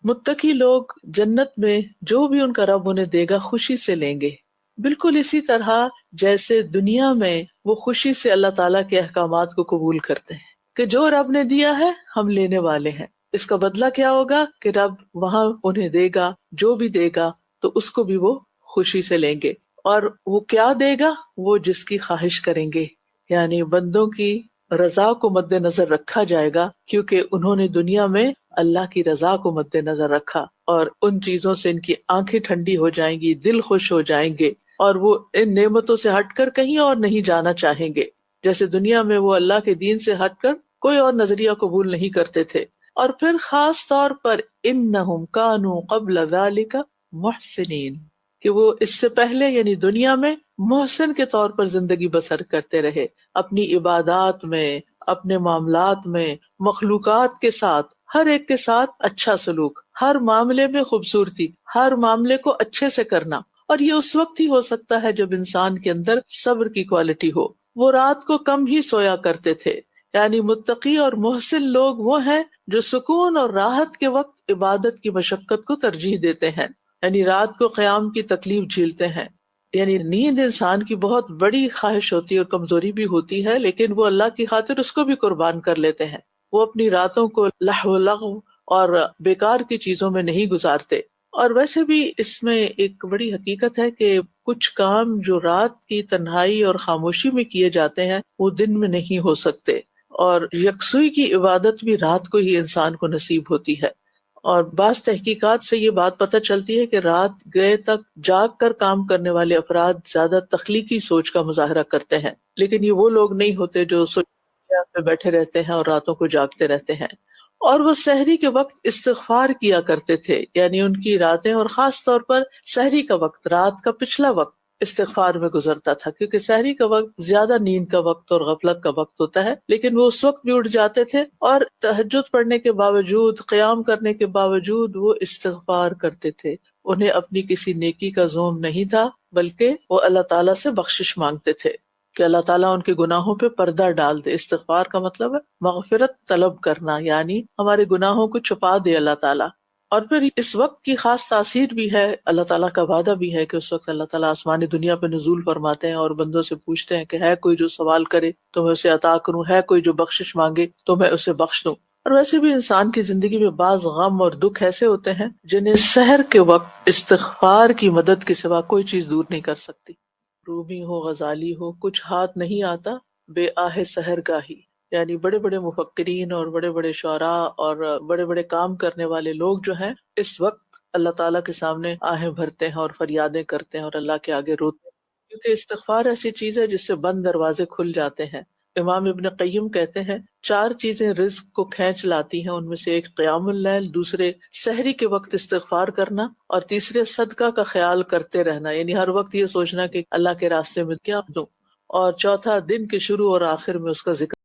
मुत्तकी लोग जन्नत में जो भी उनका रब उन्हें देगा खुशी से लेंगे, बिल्कुल इसी तरह जैसे दुनिया में वो खुशी से अल्लाह ताला के अहकामात को कबूल करते हैं कि जो रब ने दिया है हम लेने वाले हैं। इसका बदला क्या होगा कि रब वहां उन्हें देगा, जो भी देगा तो उसको भी वो खुशी से लेंगे। और वो क्या देगा, वो जिसकी ख्वाहिश करेंगे, यानी बंदों की रजा को मद्देनजर रखा जाएगा, क्योंकि उन्होंने दुनिया में अल्लाह की रजा को मद्देनजर रखा और उन चीजों से इनकी आंखें ठंडी हो जाएंगी, दिल खुश हो जाएंगे और वो इन नेमतों से हटकर कहीं और नहीं जाना चाहेंगे। जैसे दुनिया में वो अल्लाह के दीन से हटकर कोई और नजरिया कबूल नहीं करते थे। और फिर खास तौर पर इन्नहुम कानू क़ब्ल ज़ालिका मुहसिनीन, कि वो इससे पहले यानी दुनिया में मोहसिन के तौर पर जिंदगी बसर करते रहे, अपनी इबादात में, अपने मामलात में, मखलूकात के साथ, हर एक के साथ अच्छा सलूक, हर मामले में खूबसूरती, हर मामले को अच्छे से करना। और ये उस वक्त ही हो सकता है जब इंसान के अंदर सब्र की क्वालिटी हो। वो रात को कम ही सोया करते थे, यानी मुत्तकी और मोहसिन लोग वो हैं जो सुकून और राहत के वक्त इबादत की मशक्कत को तरजीह देते हैं, यानी रात को क़याम की तकलीफ झेलते हैं। यानी नींद इंसान की बहुत बड़ी ख्वाहिश होती है और कमजोरी भी होती है, लेकिन वो अल्लाह की खातिर उसको भी कुर्बान कर लेते हैं। वो अपनी रातों को लहव लग़व और बेकार की चीजों में नहीं गुजारते। और वैसे भी इसमें एक बड़ी हकीकत है कि कुछ काम जो रात की तन्हाई और खामोशी में किए जाते हैं वो दिन में नहीं हो सकते, और यकसुई की इबादत भी रात को ही इंसान को नसीब होती है। और बास तहकीकात से ये बात पता चलती है कि रात गए तक जाग कर काम करने वाले अफराद ज्यादा तख्लीकी सोच का मुजाहरा करते हैं, लेकिन ये वो लोग नहीं होते जो सोच पे बैठे रहते हैं और रातों को जागते रहते हैं। और वो सहरी के वक्त इस्तिग़फार किया करते थे, यानी उनकी रातें और खास तौर पर सहरी का वक्त, रात का पिछला वक्त इस्तिग़फार में गुजरता था, क्योंकि सहरी का वक्त ज्यादा नींद का वक्त और गफलत का वक्त होता है। लेकिन वो उस वक्त भी उठ जाते थे और तहज्जुद पढ़ने के बावजूद, क़याम करने के बावजूद वो इस्तिग़फार करते थे। उन्हें अपनी किसी नेकी का ज़ोम नहीं था, बल्कि वो अल्लाह ताला से बख्शिश मांगते थे कि अल्लाह ताला उनके गुनाहों पे पर्दा डाल दे। इस्तिग़फार का मतलब है मग़फ़िरत तलब करना, यानी हमारे गुनाहों को छुपा दे अल्लाह ताला। और फिर इस वक्त की खास तासीर भी है, अल्लाह ताला का वादा भी है कि उस वक्त अल्लाह ताला आसमानी दुनिया पे नुज़ूल फरमाते हैं और बंदों से पूछते हैं कि है कोई जो सवाल करे तो मैं उसे अता करूं, है कोई जो बख्शिश मांगे तो मैं उसे बख्श दूं। और वैसे भी इंसान की जिंदगी में बाज गम और दुख ऐसे होते हैं जिन्हें सहर के वक्त इस्तिग़फार की मदद के सिवा कोई चीज दूर नहीं कर सकती। रूमी हो, गजाली हो, कुछ हाथ नहीं आता बे आहे सहर गाही, यानी बड़े बड़े मुफक्किरीन और बड़े बड़े शुअरा और बड़े बड़े काम करने वाले लोग जो हैं इस वक्त अल्लाह ताला के सामने आहें भरते हैं और फरियादें करते हैं और अल्लाह के आगे रोते हैं, क्योंकि इस्तिग़फार ऐसी चीज है जिससे बंद दरवाजे खुल जाते हैं। इमाम इब्न क़य्यिम कहते हैं 4 चीजें रिज़्क़ को खींच लाती हैं, उनमें से एक क़यामुल लैल, दूसरे सहरी के वक्त इस्तिग़फार करना और तीसरे सदका का ख्याल करते रहना, यानी हर वक्त ये सोचना कि अल्लाह के रास्ते में क्या दूं, और चौथा दिन के शुरू और आखिर में उसका जिक्र